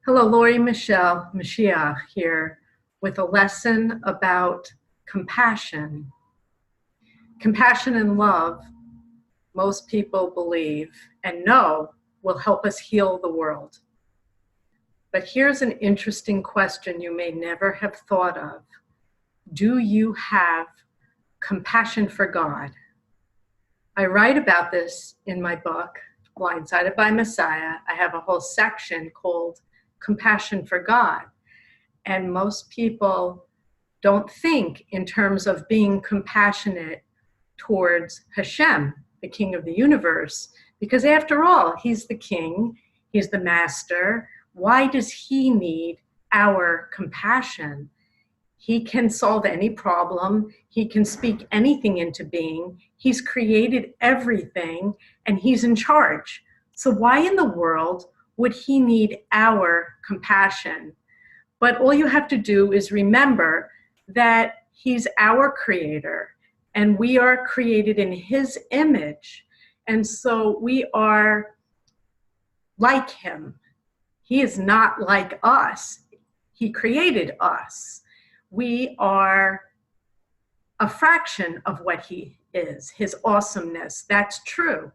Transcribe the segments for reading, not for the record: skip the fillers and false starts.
Hello, Lori Michelle Moshiach here with a lesson about compassion. Compassion and love, most people believe and know, will help us heal the world. But here's an interesting question you may never have thought of. Do you have compassion for God? I write about this in my book, Blindsided by Messiah. I have a whole section called Compassion for God. And most people don't think in terms of being compassionate towards Hashem, the King of the universe, because after all, he's the king, he's the master. Why does he need our compassion? He can solve any problem. He can speak anything into being. He's created everything and he's in charge. So why in the world would he need our compassion? But all you have to do is remember that he's our creator and we are created in his image. And so we are like him. He is not like us. He created us. We are a fraction of what he is, his awesomeness. That's true.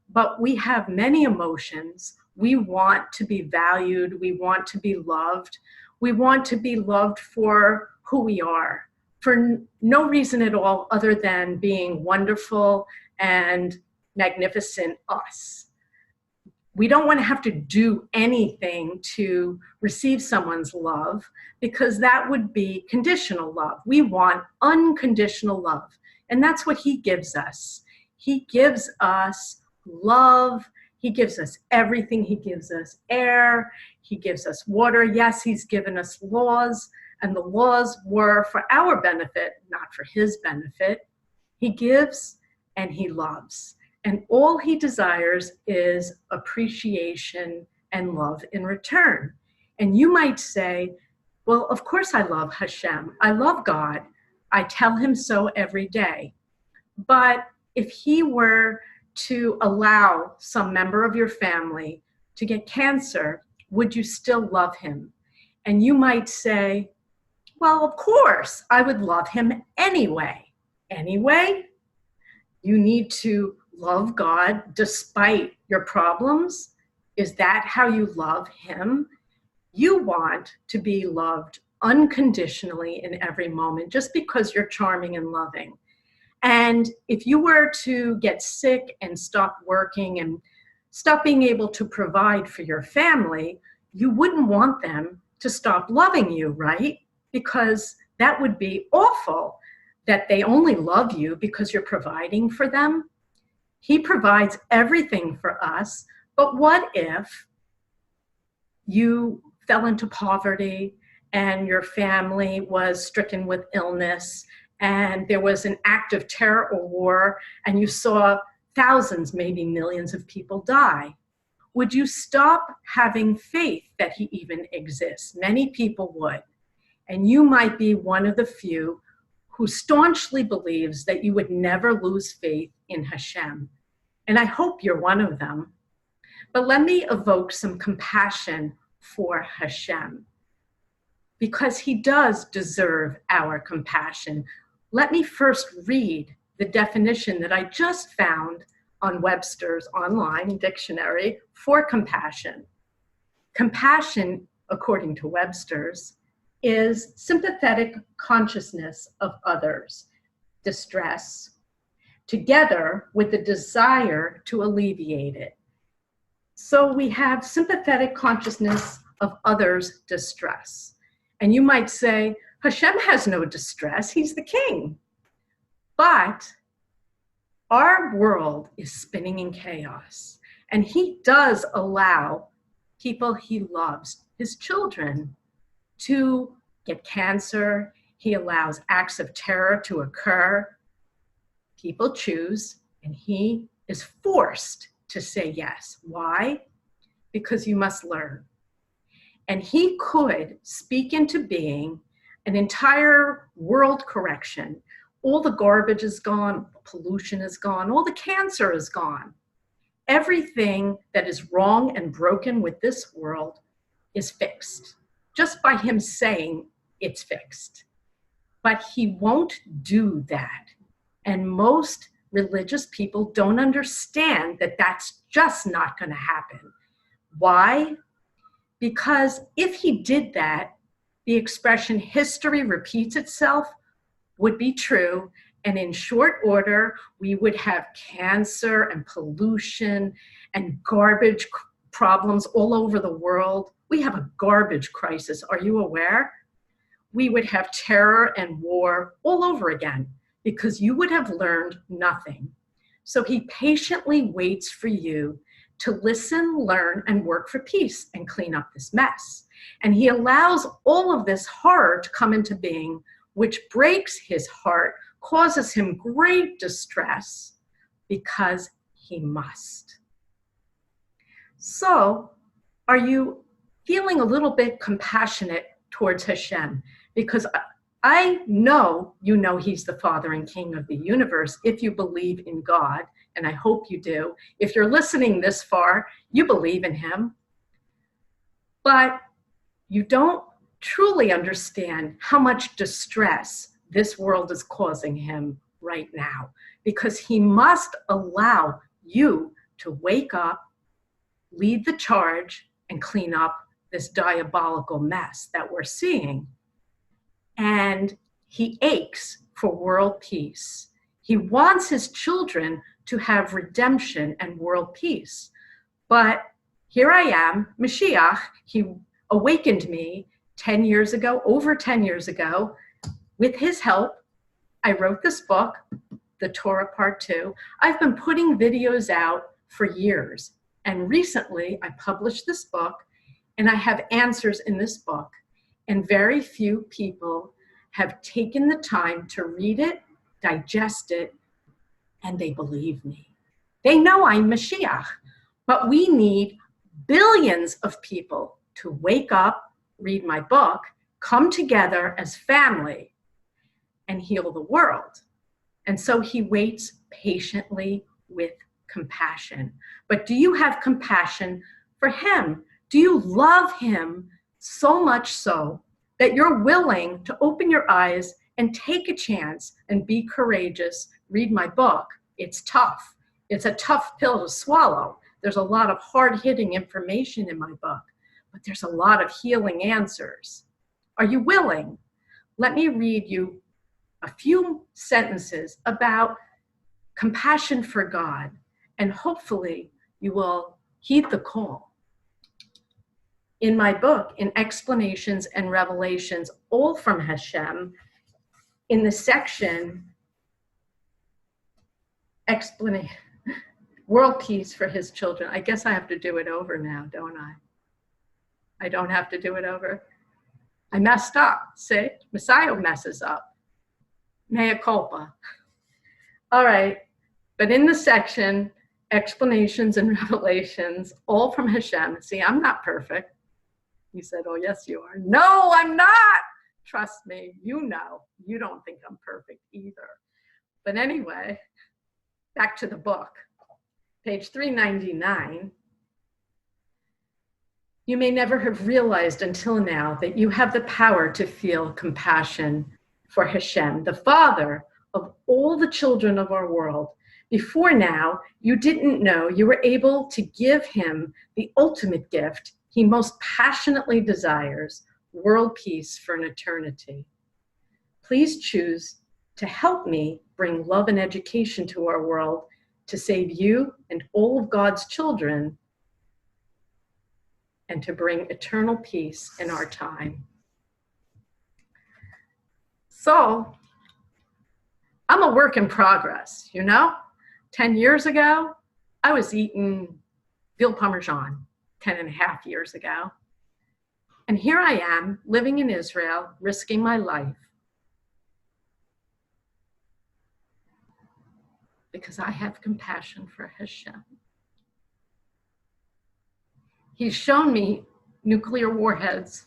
But we have many emotions. We want to be valued. We want to be loved. We want to be loved for who we are, for no reason at all other than being wonderful and magnificent us. We don't want to have to do anything to receive someone's love because that would be conditional love. We want unconditional love. And that's what he gives us. He gives us love. He gives us everything. He gives us air. He gives us water. Yes, he's given us laws, and the laws were for our benefit, not for his benefit. He gives and he loves. And all he desires is appreciation and love in return. And you might say, well, of course I love Hashem. I love God. I tell him so every day. But if he were to allow some member of your family to get cancer, would you still love him? And you might say, well, of course, I would love him anyway. Anyway, you need to love God despite your problems? Is that how you love him? You want to be loved unconditionally in every moment just because you're charming and loving. And if you were to get sick and stop working and stop being able to provide for your family, you wouldn't want them to stop loving you, right? Because that would be awful that they only love you because you're providing for them. He provides everything for us, but what if you fell into poverty and your family was stricken with illness and there was an act of terror or war and you saw thousands, maybe millions of people die? Would you stop having faith that he even exists? Many people would. And you might be one of the few who staunchly believes that you would never lose faith in Hashem. And I hope you're one of them. But let me evoke some compassion for Hashem, because he does deserve our compassion. Let me first read the definition that I just found on Webster's online dictionary for compassion. Compassion, according to Webster's, is sympathetic consciousness of others' distress, together with the desire to alleviate it. So we have sympathetic consciousness of others' distress. And you might say, Hashem has no distress, he's the king. But our world is spinning in chaos, and he does allow people he loves, his children, to get cancer. He allows acts of terror to occur. People choose, and he is forced to say yes. Why? Because you must learn. And he could speak into being an entire world correction. All the garbage is gone, pollution is gone, all the cancer is gone. Everything that is wrong and broken with this world is fixed, just by him saying it's fixed. But he won't do that. And most religious people don't understand that that's just not going to happen. Why? Because if he did that, the expression history repeats itself would be true, and in short order, we would have cancer and pollution and garbage problems all over the world. We have a garbage crisis. Are you aware? We would have terror and war all over again because you would have learned nothing. So he patiently waits for you to listen, learn, and work for peace and clean up this mess. And he allows all of this horror to come into being, which breaks his heart, causes him great distress because he must. So, are you feeling a little bit compassionate towards Hashem? Because I know you know he's the Father and King of the universe if you believe in God, and I hope you do. If you're listening this far, you believe in him. But you don't truly understand how much distress this world is causing him right now, because he must allow you to wake up, lead the charge, and clean up this diabolical mess that we're seeing. And he aches for world peace. He wants his children to have redemption and world peace. But here I am, Moshiach, he awakened me 10 years ago, over 10 years ago. With his help, I wrote this book, The Torah Part 2. I've been putting videos out for years. And recently, I published this book, and I have answers in this book. And very few people have taken the time to read it, digest it, and they believe me. They know I'm Moshiach, but we need billions of people to wake up, read my book, come together as family, and heal the world. And so he waits patiently with compassion. But do you have compassion for him? Do you love him so much so that you're willing to open your eyes and take a chance and be courageous? Read my book. It's tough. It's a tough pill to swallow. There's a lot of hard-hitting information in my book, but there's a lot of healing answers. Are you willing? Let me read you a few sentences about compassion for God, and hopefully you will heed the call. In my book, in Explanations and Revelations, all from Hashem, in the section, World Peace for His Children. I guess I have to do it over now, don't I? I don't have to do it over. I messed up. See? Messiah messes up. Mea culpa. All right. But in the section, Explanations and Revelations, all from Hashem. See, I'm not perfect. He said, oh, yes, you are. No, I'm not. Trust me, you know. You don't think I'm perfect either. But anyway, back to the book. Page 399. You may never have realized until now that you have the power to feel compassion for Hashem, the Father of all the children of our world. Before now, you didn't know you were able to give him the ultimate gift he most passionately desires, world peace for an eternity. Please choose to help me bring love and education to our world to save you and all of God's children and to bring eternal peace in our time. So, I'm a work in progress, you know? 10 years ago, I was eating veal parmesan 10 and a half years ago. And here I am, living in Israel, risking my life because I have compassion for Hashem. He's shown me nuclear warheads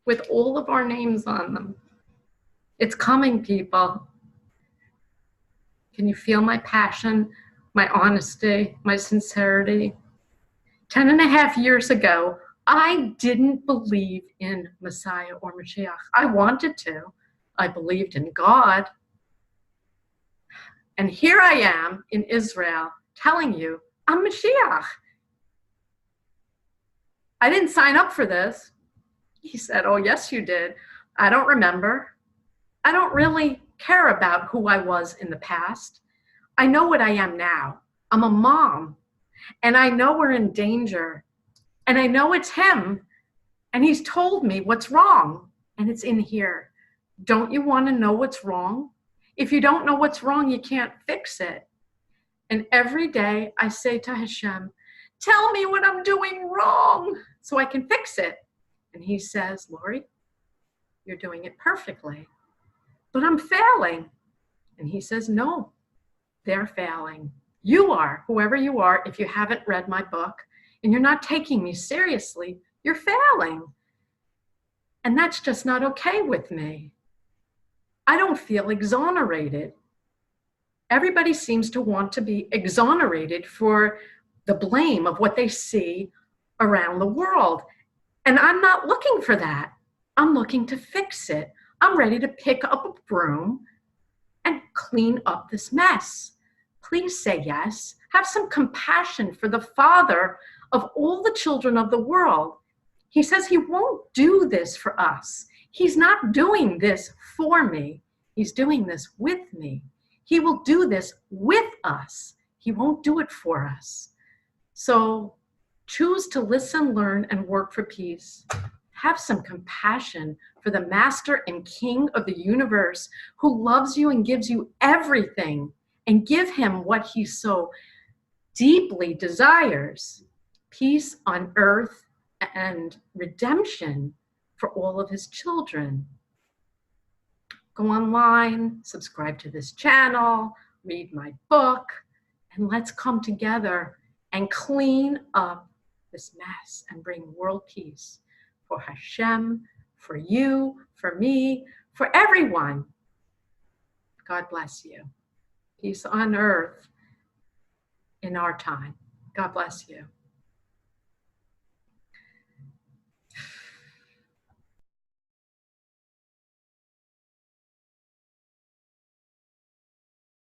with all of our names on them. It's coming, people. Can you feel my passion, my honesty, my sincerity? 10 and a half years ago, I didn't believe in Messiah or Moshiach. I wanted to. I believed in God. And here I am in Israel telling you, I'm Moshiach. I didn't sign up for this. He said, oh, yes, you did. I don't remember. I don't really care about who I was in the past. I know what I am now. I'm a mom, and I know we're in danger, and I know it's him, and he's told me what's wrong, and it's in here. Don't you want to know what's wrong? If you don't know what's wrong, you can't fix it. And every day I say to Hashem, tell me what I'm doing wrong so I can fix it. And he says, Lori, you're doing it perfectly, but I'm failing. And he says, no, they're failing. You are, whoever you are, if you haven't read my book and you're not taking me seriously, you're failing. And that's just not okay with me. I don't feel exonerated. Everybody seems to want to be exonerated for the blame of what they see around the world. And I'm not looking for that. I'm looking to fix it. I'm ready to pick up a broom and clean up this mess. Please say yes. Have some compassion for the father of all the children of the world. He says he won't do this for us. He's not doing this for me. He's doing this with me. He will do this with us. He won't do it for us. So choose to listen, learn, and work for peace. Have some compassion for the master and king of the universe who loves you and gives you everything, and give him what he so deeply desires, peace on earth and redemption for all of his children. Go online, subscribe to this channel, read my book, and let's come together and clean up this mess and bring world peace for Hashem, for you, for me, for everyone. God bless you. Peace on earth in our time. God bless you.